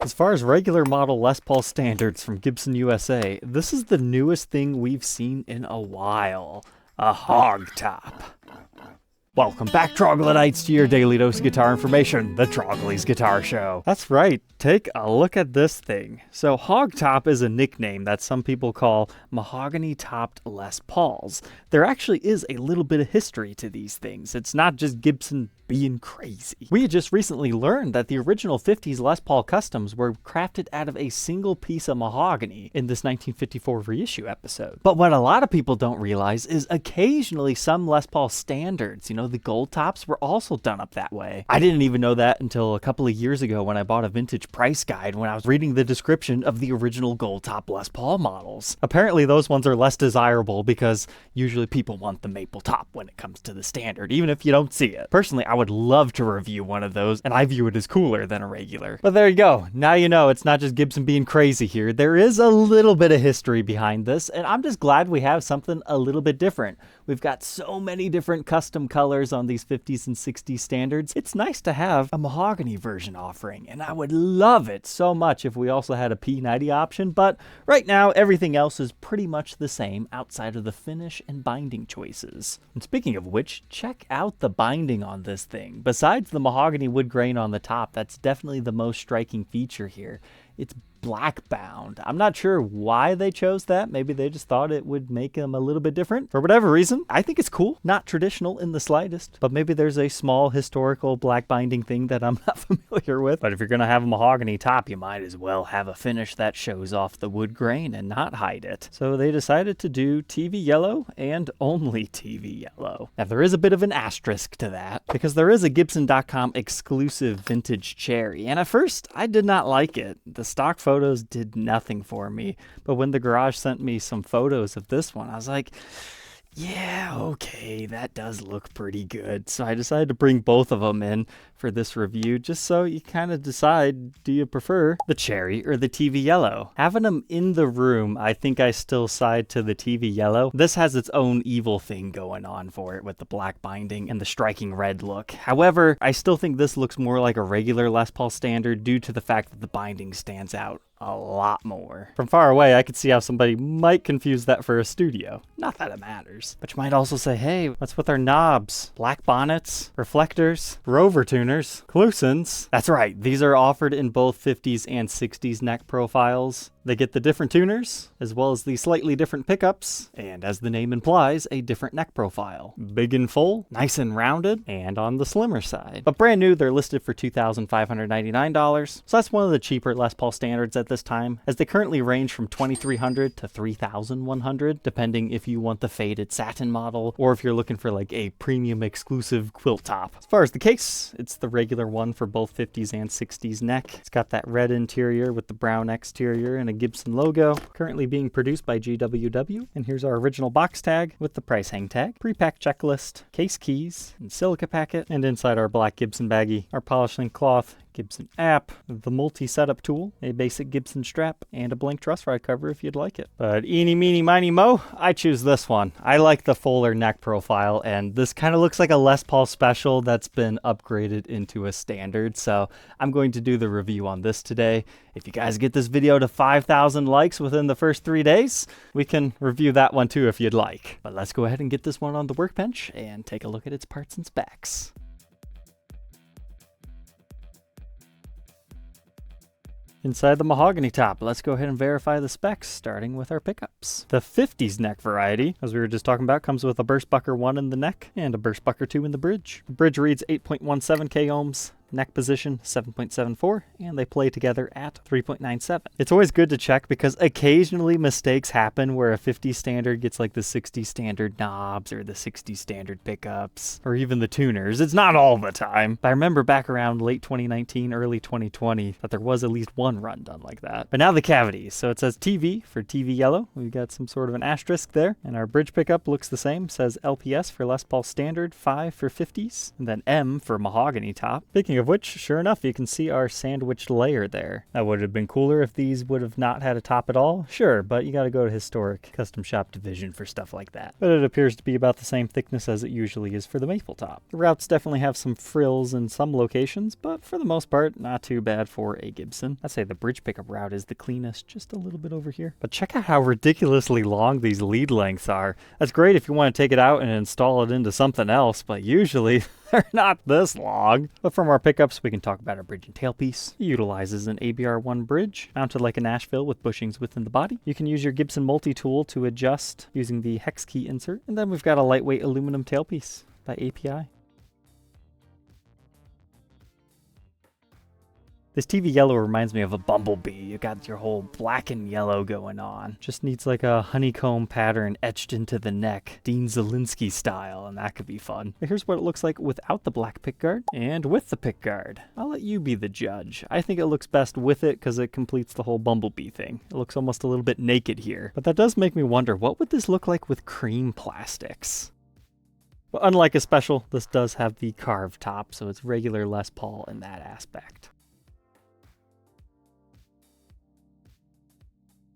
As far as regular model Les Paul standards from Gibson USA, this is the newest thing we've seen in a while. A hog top. Welcome back, Troglodytes, to your daily dose of guitar information, the Trogly's Guitar Show. That's right, take a look at this thing. So hog top is a nickname that some people call mahogany-topped Les Pauls. There actually is a little bit of history to these things. It's not just Gibson being crazy. We had just recently learned that the original 50s Les Paul Customs were crafted out of a single piece of mahogany in this 1954 reissue episode. But what a lot of people don't realize is occasionally some Les Paul standards, the gold tops, were also done up that way. I didn't even know that until a couple of years ago when I bought a vintage price guide when I was reading the description of the original gold top Les Paul models. Apparently those ones are less desirable because usually people want the maple top when it comes to the standard, even if you don't see it. Personally, I would love to review one of those, and I view it as cooler than a regular. But there you go. Now you know it's not just Gibson being crazy here. There is a little bit of history behind this, and I'm just glad we have something a little bit different. We've got so many different custom colors on these 50s and 60s standards. It's nice to have a mahogany version offering, and I would love it so much if we also had a P90 option, but right now everything else is pretty much the same outside of the finish and binding choices. And speaking of which, check out the binding on this thing. Besides the mahogany wood grain on the top, that's definitely the most striking feature here. It's black bound. I'm not sure why they chose that. Maybe they just thought it would make them a little bit different. For whatever reason, I think it's cool. Not traditional in the slightest, but maybe there's a small historical black binding thing that I'm not familiar with. But if you're going to have a mahogany top, you might as well have a finish that shows off the wood grain and not hide it. So they decided to do TV yellow and only TV yellow. Now there is a bit of an asterisk to that because there is a Gibson.com exclusive vintage cherry. And at first I did not like it. The stock photos did nothing for me, but when the garage sent me some photos of this one, I was like, yeah, okay, that does look pretty good. So I decided to bring both of them in for this review, just so you kind of decide, do you prefer the cherry or the TV yellow? Having them in the room, I think I still side to the TV yellow. This has its own evil thing going on for it with the black binding and the striking red look. However, I still think this looks more like a regular Les Paul standard due to the fact that the binding stands out a lot more. From far away, I could see how somebody might confuse that for a studio. Not that it matters. But you might also say, hey, what's with our knobs? Black bonnets, reflectors, rover tuners, Clusons. That's right, these are offered in both 50s and 60s neck profiles. They get the different tuners, as well as the slightly different pickups, and as the name implies, a different neck profile. Big and full, nice and rounded, and on the slimmer side. But brand new, they're listed for $2,599, so that's one of the cheaper Les Paul standards at this time, as they currently range from $2,300 to $3,100, depending if you want the faded satin model, or if you're looking for like a premium exclusive quilt top. As far as the case, it's the regular one for both 50s and 60s neck. It's got that red interior with the brown exterior and a Gibson logo, currently being produced by GWW. And here's our original box tag with the price hang tag, pre-pack checklist, case keys, and silica packet, and inside our black Gibson baggie, our polished link cloth, Gibson app, the multi-setup tool, a basic Gibson strap, and a blank truss rod cover if you'd like it. But eeny, meeny, miny, mo, I choose this one. I like the fuller neck profile, and this kind of looks like a Les Paul special that's been upgraded into a standard, so I'm going to do the review on this today. If you guys get this video to 5,000 likes within the first 3 days, we can review that one too if you'd like. But let's go ahead and get this one on the workbench and take a look at its parts and specs. Inside the mahogany top, let's go ahead and verify the specs, starting with our pickups. The 50s neck variety, as we were just talking about, comes with a burst bucker 1 in the neck and a burst bucker 2 in the bridge. The bridge reads 8.17 k ohms. Neck position 7.74, and they play together at 3.97. It's always good to check because occasionally mistakes happen where a 50 standard gets like the 60 standard knobs or the 60 standard pickups or even the tuners. It's not all the time. But I remember back around late 2019, early 2020 that there was at least one run done like that. But now the cavities. So it says TV for TV yellow. We've got some sort of an asterisk there. And our bridge pickup looks the same. Says LPS for Les Paul standard, 5 for 50s, and then M for mahogany top. Speaking Speaking of which, sure enough, you can see our sandwiched layer there. That would have been cooler if these would have not had a top at all. Sure, but you gotta go to Historic Custom Shop Division for stuff like that. But it appears to be about the same thickness as it usually is for the maple top. The routes definitely have some frills in some locations, but for the most part, not too bad for a Gibson. I'd say the bridge pickup route is the cleanest, just a little bit over here. But check out how ridiculously long these lead lengths are. That's great if you want to take it out and install it into something else, but usually they're not this long. But from our pickups, we can talk about our bridge and tailpiece. It utilizes an ABR1 bridge, mounted like a Nashville with bushings within the body. You can use your Gibson multi-tool to adjust using the hex key insert. And then we've got a lightweight aluminum tailpiece by API. This TV yellow reminds me of a bumblebee. You got your whole black and yellow going on. Just needs like a honeycomb pattern etched into the neck, Dean Zielinski style, and that could be fun. But here's what it looks like without the black pickguard and with the pickguard. I'll let you be the judge. I think it looks best with it because it completes the whole bumblebee thing. It looks almost a little bit naked here. But that does make me wonder, what would this look like with cream plastics? Well, unlike a special, this does have the carved top, so it's regular Les Paul in that aspect.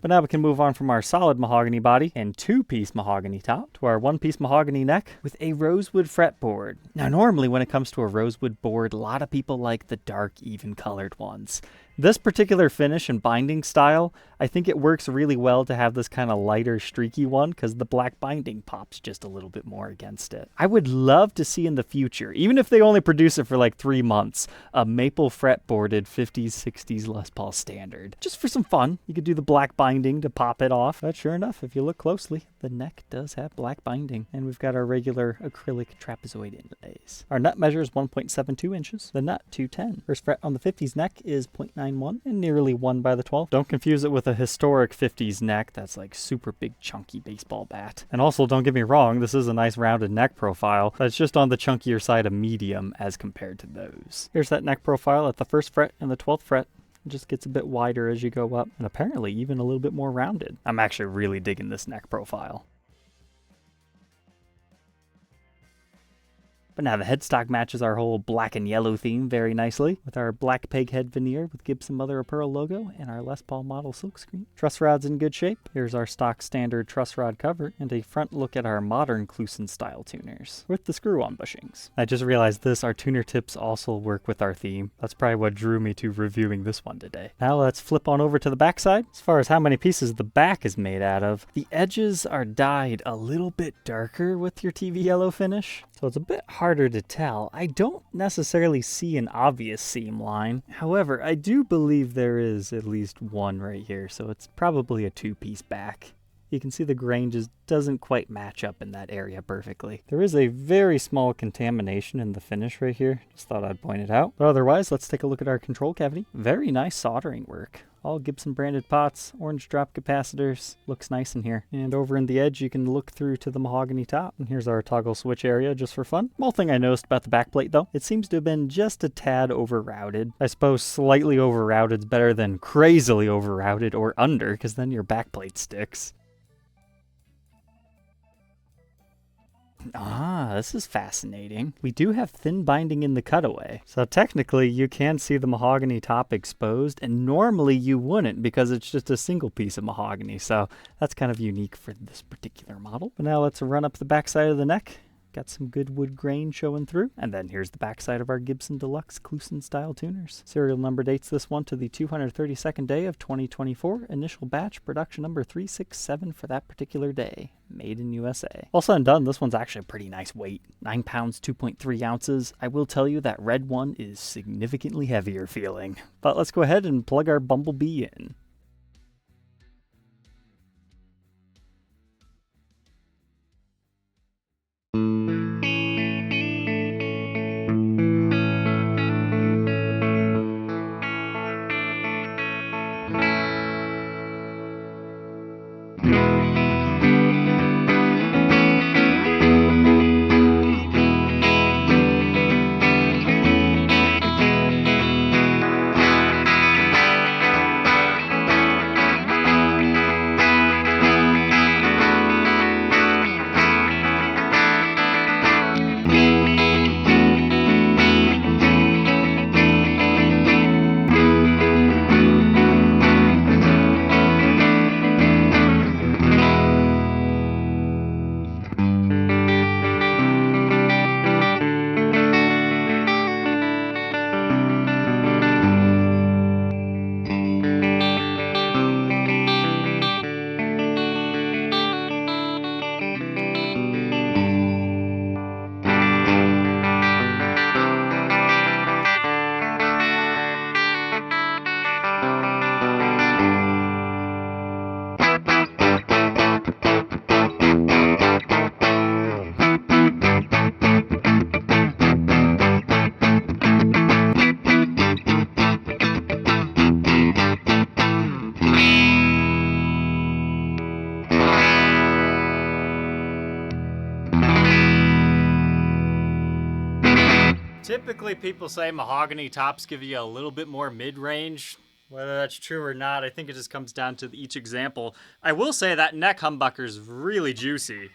But now we can move on from our solid mahogany body and two-piece mahogany top to our one-piece mahogany neck with a rosewood fretboard. Now normally when it comes to a rosewood board, a lot of people like the dark, even-colored ones. This particular finish and binding style, I think it works really well to have this kind of lighter, streaky one because the black binding pops just a little bit more against it. I would love to see in the future, even if they only produce it for like 3 months, a maple fretboarded 50s, 60s Les Paul standard. Just for some fun, you could do the black binding to pop it off. But sure enough, if you look closely, the neck does have black binding. And we've got our regular acrylic trapezoid inlays. Our nut measure is 1.72 inches, the nut 210. First fret on the 50s neck is 0.91 and nearly 1 by the 12. Don't confuse it with a historic 50s neck that's like super big chunky baseball bat. And also, don't get me wrong, this is a nice rounded neck profile, but it's just on the chunkier side of medium as compared to those. Here's that neck profile at the 1st fret and the 12th fret. It just gets a bit wider as you go up, and apparently even a little bit more rounded. I'm actually really digging this neck profile. But now the headstock matches our whole black and yellow theme very nicely with our black peghead veneer with Gibson mother of pearl logo and our Les Paul model silkscreen. Truss rod's in good shape. Here's our stock standard truss rod cover and a front look at our modern Kluson style tuners with the screw-on bushings. I just realized our tuner tips also work with our theme. That's probably what drew me to reviewing this one today. Now let's flip on over to the back side. As far as how many pieces the back is made out of, the edges are dyed a little bit darker with your TV yellow finish, so it's a bit harder to tell. I don't necessarily see an obvious seam line. However, I do believe there is at least one right here, so it's probably a two-piece back. You can see the grain just doesn't quite match up in that area perfectly. There is a very small contamination in the finish right here. Just thought I'd point it out. But otherwise, let's take a look at our control cavity. Very nice soldering work. All Gibson branded pots, orange drop capacitors. Looks nice in here. And over in the edge, you can look through to the mahogany top. And here's our toggle switch area just for fun. Small thing I noticed about the backplate though, it seems to have been just a tad over-routed. I suppose slightly over-routed is better than crazily over-routed or under, because then your backplate sticks. Ah, this is fascinating. We do have thin binding in the cutaway. So technically you can see the mahogany top exposed, and normally you wouldn't because it's just a single piece of mahogany. So that's kind of unique for this particular model. But now let's run up the back side of the neck. Got some good wood grain showing through. And then here's the backside of our Gibson Deluxe Kluson style tuners. Serial number dates this one to the 232nd day of 2024. Initial batch, production number 367 for that particular day. Made in USA. All said and done, this one's actually a pretty nice weight. 9 pounds, 2.3 ounces. I will tell you that red one is significantly heavier feeling. But let's go ahead and plug our Bumblebee in. Typically people say mahogany tops give you a little bit more mid-range. Whether that's true or not, I think it just comes down to each example. I will say that neck humbucker's really juicy.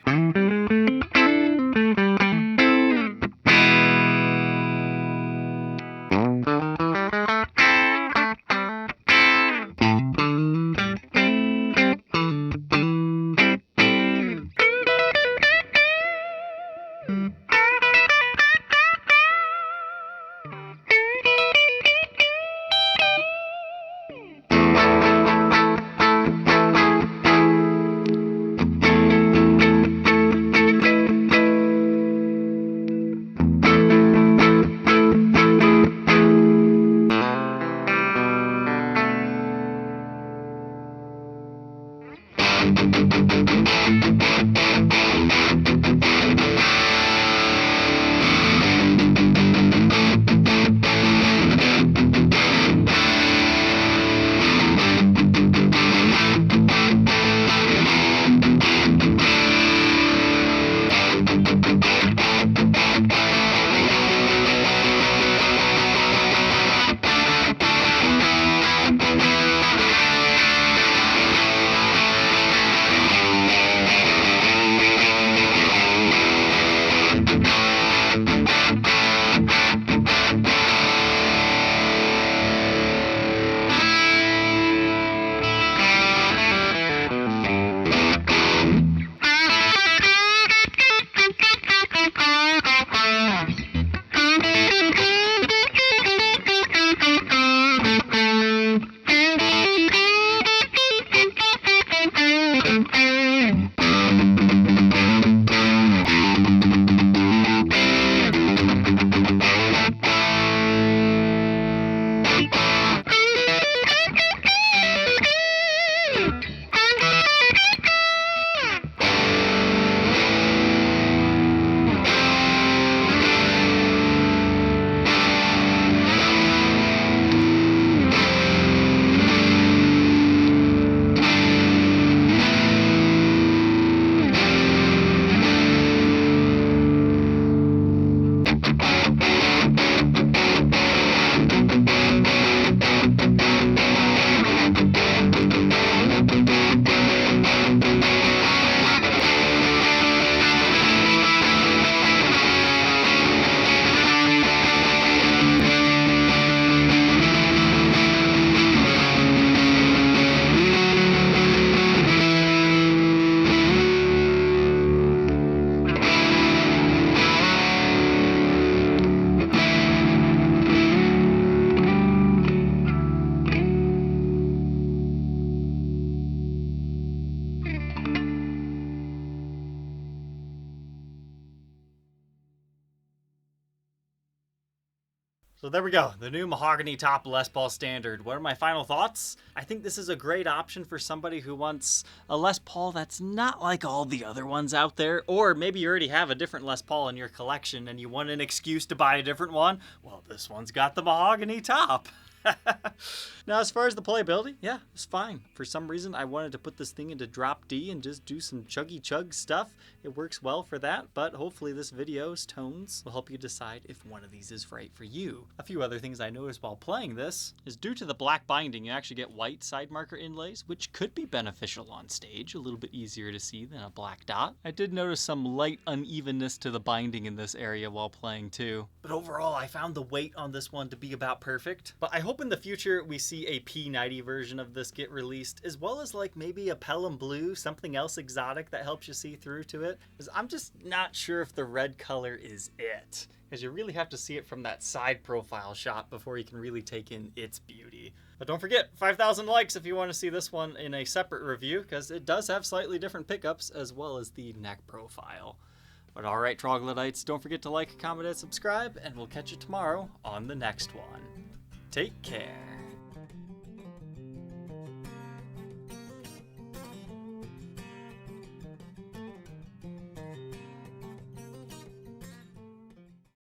So there we go, the new mahogany top Les Paul Standard. What are my final thoughts? I think this is a great option for somebody who wants a Les Paul that's not like all the other ones out there, or maybe you already have a different Les Paul in your collection and you want an excuse to buy a different one. Well, this one's got the mahogany top. Now, as far as the playability, yeah, it's fine. For some reason, I wanted to put this thing into drop D and just do some chuggy chug stuff. It works well for that, but hopefully this video's tones will help you decide if one of these is right for you. A few other things I noticed while playing this is due to the black binding, you actually get white side marker inlays, which could be beneficial on stage, a little bit easier to see than a black dot. I did notice some light unevenness to the binding in this area while playing too. But overall, I found the weight on this one to be about perfect. But I hope in the future we see a P90 version of this get released, as well as like maybe a Pelham blue, something else exotic that helps you see through to it. Because I'm just not sure if the red color is it, because you really have to see it from that side profile shot before you can really take in its beauty. But don't forget, 5,000 likes if you want to see this one in a separate review, because it does have slightly different pickups as well as the neck profile. But alright, troglodytes, don't forget to like, comment, and subscribe, and we'll catch you tomorrow on the next one. Take care.